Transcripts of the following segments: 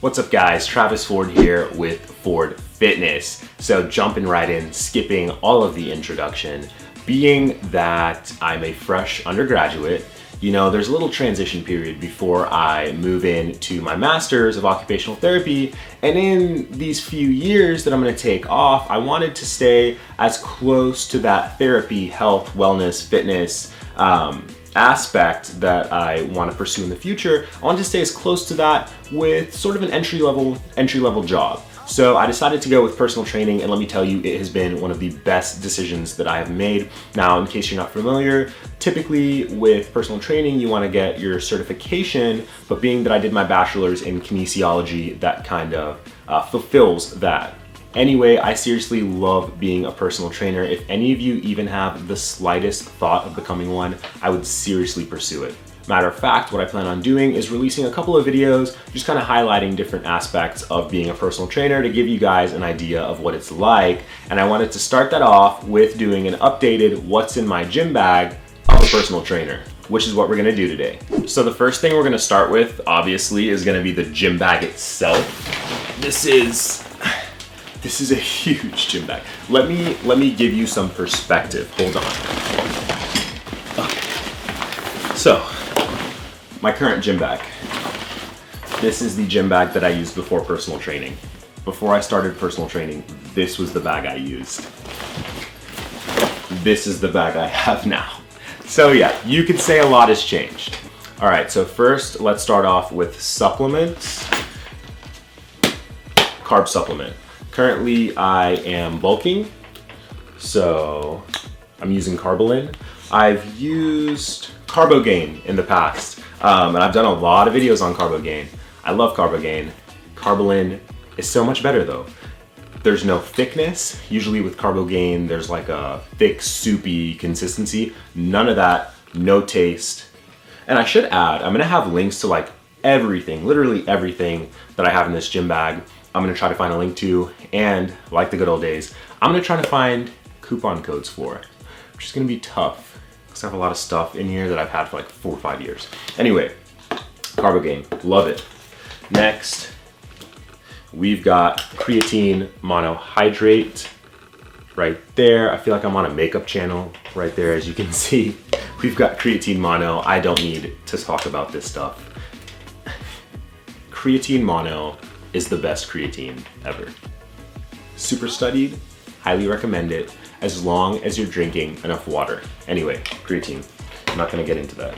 What's up guys, Travis Ford here with Ford Fitness. So jumping right in, skipping all of the introduction, being that I'm a fresh undergraduate, you know, there's a little transition period before I move into my master's of occupational therapy. And in these few years that I'm gonna take off, I wanted to stay as close to that therapy, health, wellness, fitness, aspect that I want to pursue in the future. I want to stay as close to that with sort of an entry level job. So I decided to go with personal training, and let me tell you, it has been one of the best decisions that I have made. Now, in case you're not familiar, typically with personal training, you want to get your certification, but being that I did my bachelor's in kinesiology, that kind of fulfills that. Anyway, I seriously love being a personal trainer. If any of you even have the slightest thought of becoming one, I would seriously pursue it. Matter of fact, what I plan on doing is releasing a couple of videos, just kind of highlighting different aspects of being a personal trainer to give you guys an idea of what it's like. And I wanted to start that off with doing an updated what's in my gym bag of a personal trainer, which is what we're gonna do today. So the first thing we're gonna start with, obviously, is gonna be the gym bag itself. This is a huge gym bag. Let me give you some perspective. Hold on. Okay. So, my current gym bag. This is the gym bag that I used before personal training. Before I started personal training, this was the bag I used. This is the bag I have now. So yeah, you could say a lot has changed. All right, so first let's start off with supplements. Carb supplement. Currently, I am bulking, so I'm using Carbolin. I've used Carbogain in the past, and I've done a lot of videos on Carbogain. I love Carbogain. Carbolin is so much better though. There's no thickness. Usually with Carbogain, there's like a thick, soupy consistency. None of that, no taste. And I should add, I'm gonna have links to like everything, literally everything that I have in this gym bag. I'm gonna try to find a link to, and like the good old days, I'm gonna try to find coupon codes for, which is gonna be tough, because I have a lot of stuff in here that I've had for like 4 or 5 years. Anyway, Carbogain, love it. Next, we've got creatine monohydrate right there. I feel like I'm on a makeup channel right there, as you can see. We've got creatine mono. I don't need to talk about this stuff. Creatine mono is the best creatine ever. Super studied, highly recommend it, as long as you're drinking enough water. Anyway, creatine, I'm not gonna get into that.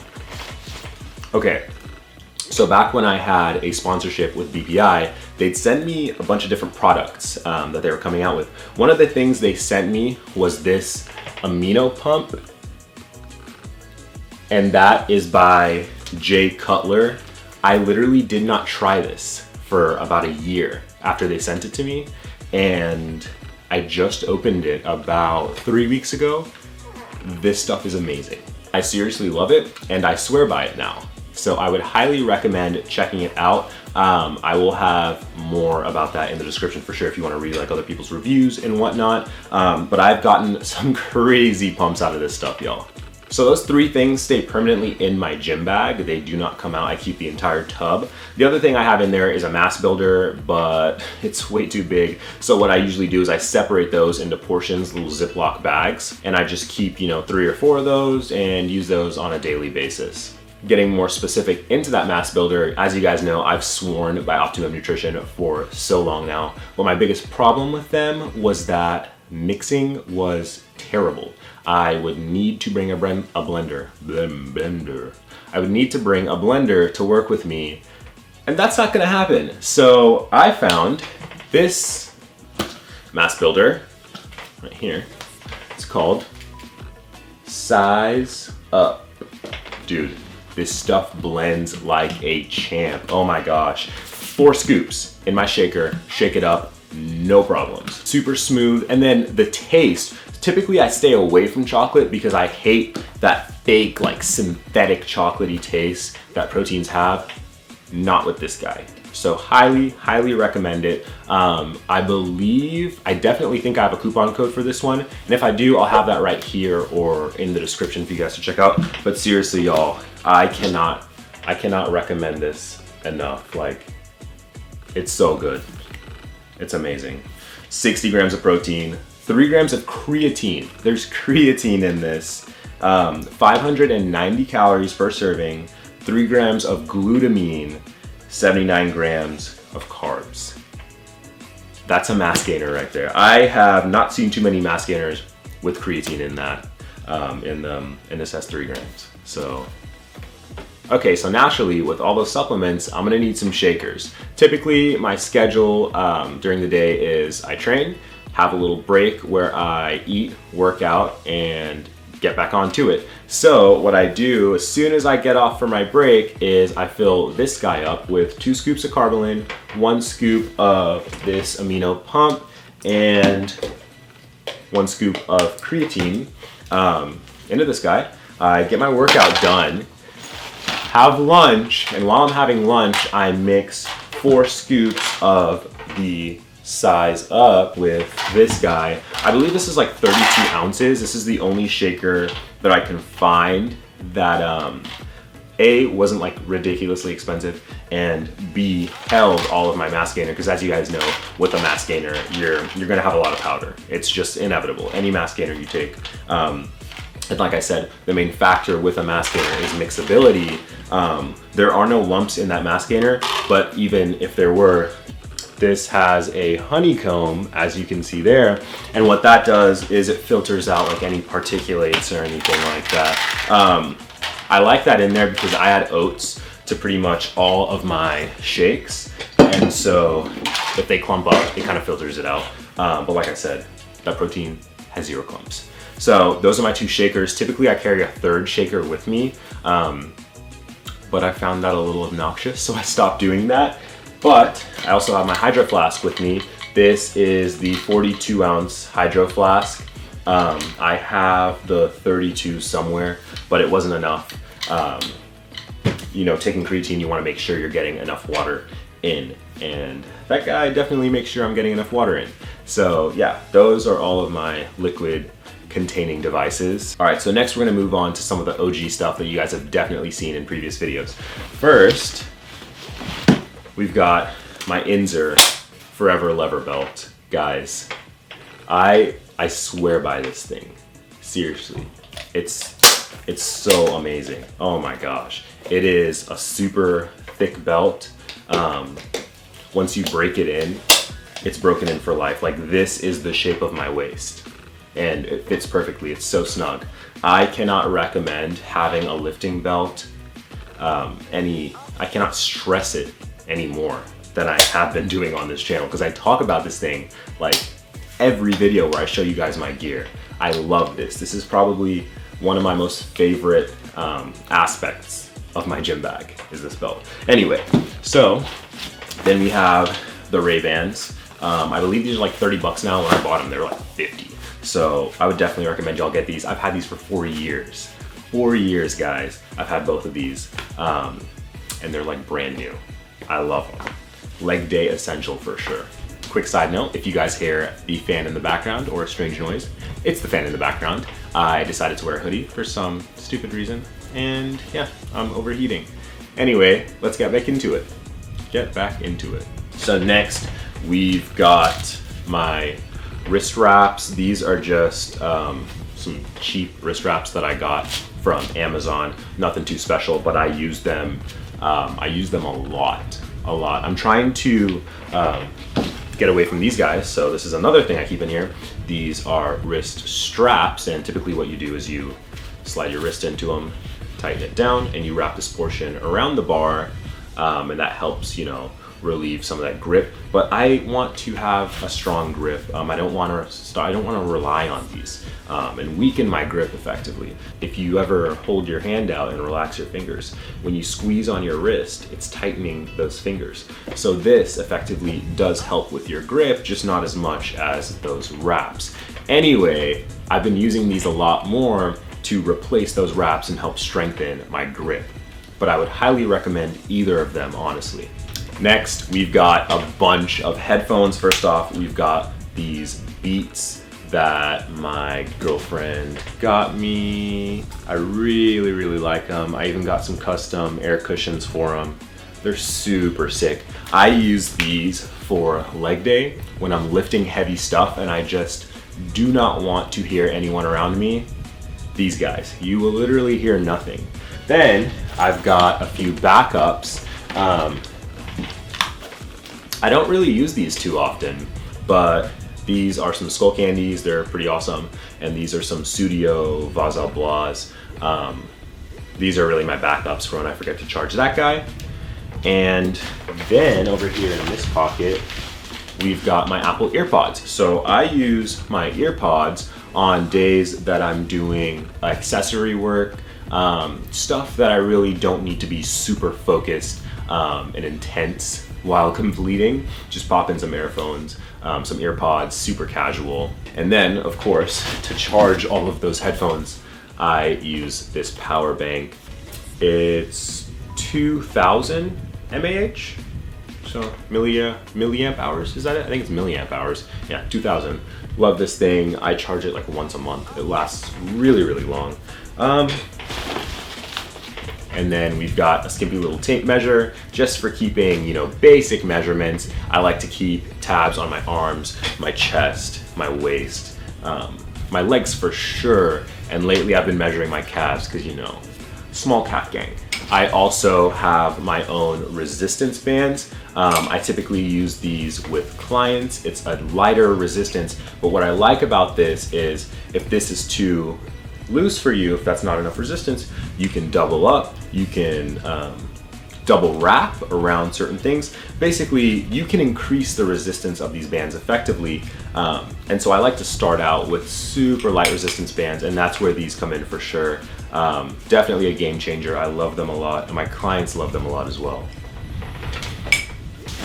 Okay, so back when I had a sponsorship with BPI, they'd send me a bunch of different products that they were coming out with. One of the things they sent me was this amino pump, and that is by Jay Cutler. I literally did not try this for about a year after they sent it to me, and I just opened it about 3 weeks ago. This stuff is amazing. I seriously love it, and I swear by it now. So I would highly recommend checking it out. I will have more about that in the description for sure if you want to read like other people's reviews and whatnot. But I've gotten some crazy pumps out of this stuff, y'all. So those 3 things stay permanently in my gym bag. They do not come out. I keep the entire tub. The other thing I have in there is a mass builder, but it's way too big. So what I usually do is I separate those into portions, little Ziploc bags, and I just keep, you know, 3 or 4 of those and use those on a daily basis. Getting more specific into that mass builder, as you guys know, I've sworn by Optimum Nutrition for so long now. But my biggest problem with them was that mixing was terrible. I would need to bring a blender. I would need to bring a blender to work with me, and that's not gonna happen. So I found this mass builder right here. It's called Size Up. Dude, this stuff blends like a champ. Oh my gosh. 4 scoops in my shaker, shake it up, no problems. Super smooth, and then the taste. Typically I stay away from chocolate because I hate that fake, like synthetic chocolatey taste that proteins have. Not with this guy. So highly recommend it. I definitely think I have a coupon code for this one. And if I do, I'll have that right here or in the description for you guys to check out. But seriously, y'all, I cannot recommend this enough. Like, It's so good. It's amazing. 60 grams of protein, 3 grams of creatine. There's creatine in this. 590 calories per serving, 3 grams of glutamine, 79 grams of carbs. That's a mass gainer right there. I have not seen too many mass gainers with creatine in that, and this has 3 grams. So, okay, so naturally with all those supplements, I'm gonna need some shakers. Typically my schedule during the day is I train, have a little break where I eat, work out, and get back onto it. So what I do as soon as I get off for my break is I fill this guy up with 2 scoops of Carbolin, 1 scoop of this amino pump, and 1 scoop of creatine into this guy. I get my workout done, have lunch, and while I'm having lunch, I mix 4 scoops of the size up with this guy. I believe this is like 32 ounces. This is the only shaker that I can find that A, wasn't like ridiculously expensive, and B, held all of my mass gainer, because as you guys know, with a mass gainer, you're gonna have a lot of powder. It's just inevitable, any mass gainer you take. And like I said, the main factor with a mass gainer is mixability. There are no lumps in that mass gainer, but even if there were, this has a honeycomb, as you can see there, and what that does is it filters out like any particulates or anything like that. I like that in there because I add oats to pretty much all of my shakes, and so if they clump up, it kind of filters it out. But like I said, that protein has 0 clumps. So those are my 2 shakers. Typically I carry a 3rd shaker with me, but I found that a little obnoxious, so I stopped doing that. But I also have my Hydro Flask with me. This is the 42 ounce Hydro Flask. I have the 32 somewhere, but it wasn't enough. You know, taking creatine, you want to make sure you're getting enough water in, and that guy definitely makes sure I'm getting enough water in. So yeah, those are all of my liquid containing devices. All right, so next we're gonna move on to some of the OG stuff that you guys have definitely seen in previous videos. First, we've got my Inzer Forever Lever Belt. Guys, I swear by this thing. Seriously, it's so amazing. Oh my gosh. It is a super thick belt. Once you break it in, it's broken in for life. Like, this is the shape of my waist, and it fits perfectly. It's so snug. I cannot recommend having a lifting belt I cannot stress it anymore than I have been doing on this channel, because I talk about this thing like every video where I show you guys my gear. I love this. This is probably one of my most favorite aspects of my gym bag, is this belt. Anyway, so then we have the Ray-Bans. I believe these are like 30 bucks now. When I bought them, they were like 50. So I would definitely recommend y'all get these. I've had these for 4 years. 4 years, guys. I've had both of these, and they're like brand new. I love them. Leg day essential for sure. Quick side note, if you guys hear the fan in the background or a strange noise, it's the fan in the background. I decided to wear a hoodie for some stupid reason, and yeah, I'm overheating. Anyway, let's get back into it. So next, we've got my wrist wraps. These are just some cheap wrist wraps that I got from Amazon. Nothing too special, but I use them. I use them a lot. I'm trying to get away from these guys, so this is another thing I keep in here. These are wrist straps, and typically what you do is you slide your wrist into them, tighten it down, and you wrap this portion around the bar, and that helps, you know, relieve some of that grip. But I want to have a strong grip. I don't want to rely on these and weaken my grip effectively. If you ever hold your hand out and relax your fingers, when you squeeze on your wrist, it's tightening those fingers. So this effectively does help with your grip, just not as much as those wraps. Anyway, I've been using these a lot more to replace those wraps and help strengthen my grip. But I would highly recommend either of them, honestly. Next, we've got a bunch of headphones. First off, we've got these Beats that my girlfriend got me. I really like them. I even got some custom air cushions for them. They're super sick. I use these for leg day when I'm lifting heavy stuff and I just do not want to hear anyone around me. These guys, you will literally hear nothing. Then I've got a few backups. I don't really use these too often, but these are some skull candies. They're pretty awesome. And these are some Studio Vaza Blas. These are really my backups for when I forget to charge that guy. And then over here in this pocket, we've got my Apple EarPods. So I use my EarPods on days that I'm doing accessory work, stuff that I really don't need to be super focused and intense while completing. Just pop in some earphones, some EarPods, super casual. And then, of course, to charge all of those headphones, I use this power bank. It's 2000 mAh, so milliamp hours, is that it? I think it's milliamp hours. Yeah, 2000. Love this thing. I charge it like once a month. It lasts really, really long. And then we've got a skimpy little tape measure just for keeping, basic measurements. I like to keep tabs on my arms, my chest, my waist, my legs for sure. And lately I've been measuring my calves because, small calf gang. I also have my own resistance bands. I typically use these with clients. It's a lighter resistance, but what I like about this is if this is too loose for you, if that's not enough resistance, you can double up, you can double wrap around certain things. Basically, you can increase the resistance of these bands effectively. And so I like to start out with super light resistance bands, and that's where these come in for sure. Definitely a game changer. I love them a lot, and my clients love them a lot as well.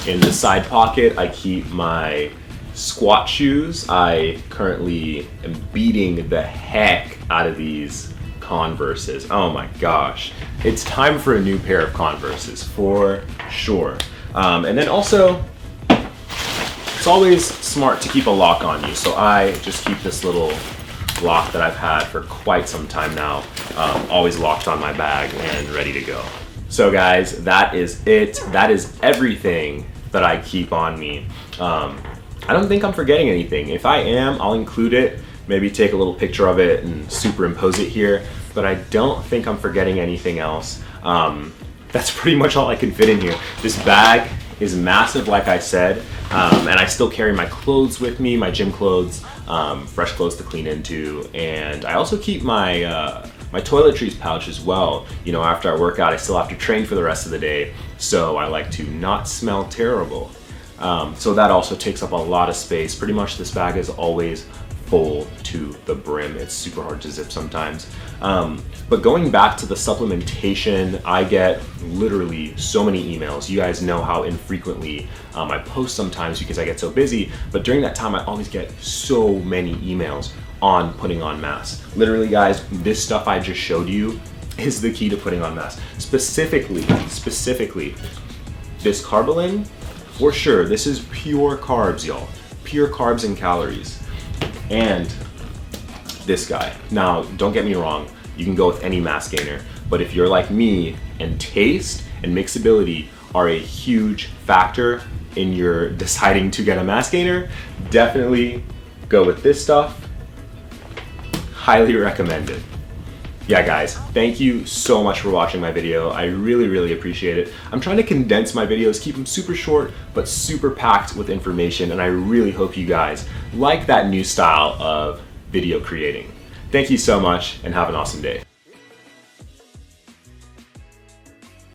In the side pocket, I keep my squat shoes. I currently am beating the heck out of these Converses. Oh my gosh. It's time for a new pair of Converses for sure. And then also, it's always smart to keep a lock on you. So I just keep this little lock that I've had for quite some time now, always locked on my bag and ready to go. So guys, that is it. That is everything that I keep on me. I don't think I'm forgetting anything. If I am, I'll include it, maybe take a little picture of it and superimpose it here, but I don't think I'm forgetting anything else. That's pretty much all I can fit in here. This bag is massive, like I said, and I still carry my clothes with me, my gym clothes, fresh clothes to clean into, and I also keep my my toiletries pouch as well. After I work out, I still have to train for the rest of the day, so I like to not smell terrible. So that also takes up a lot of space. Pretty much this bag is always full to the brim. It's super hard to zip sometimes. But going back to the supplementation, I get literally so many emails. You guys know how infrequently I post sometimes because I get so busy, but during that time I always get so many emails on putting on mass. Literally guys, this stuff I just showed you is the key to putting on mass. Specifically, this Carbolin, for sure, this is pure carbs, y'all. Pure carbs and calories. And this guy. Now, don't get me wrong, you can go with any mass gainer, but if you're like me and taste and mixability are a huge factor in your deciding to get a mass gainer, definitely go with this stuff. Highly recommended. Yeah guys, thank you so much for watching my video. I really, really appreciate it. I'm trying to condense my videos, keep them super short, but super packed with information, and I really hope you guys like that new style of video creating. Thank you so much, and have an awesome day.